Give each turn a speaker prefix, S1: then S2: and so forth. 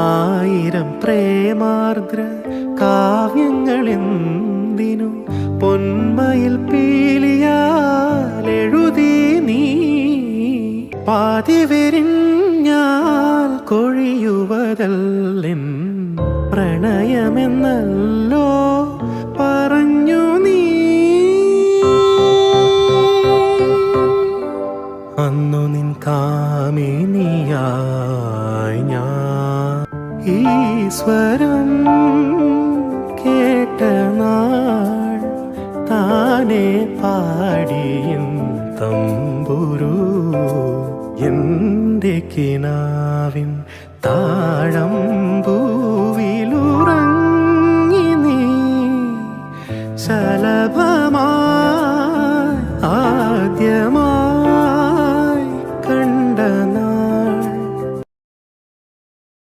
S1: ആയിരം പ്രേമാർദ്ര കാവ്യങ്ങളെന്തിനു പൊന്മയിൽ പീലിയാലെഴുതി നീ പാതിവെരിഞ്ഞാൽ കൊഴിയുവതല്ലെൻ പ്രണയമെന്നല്ലോ പറഞ്ഞു നീ. അന്നു നിൻ കാമിനിയായി ഞാൻ ഈശ്വരം കേട്ട നാൾ താനെ പാടിയൻ തമ്പുരു എൻ്റെ കിനാ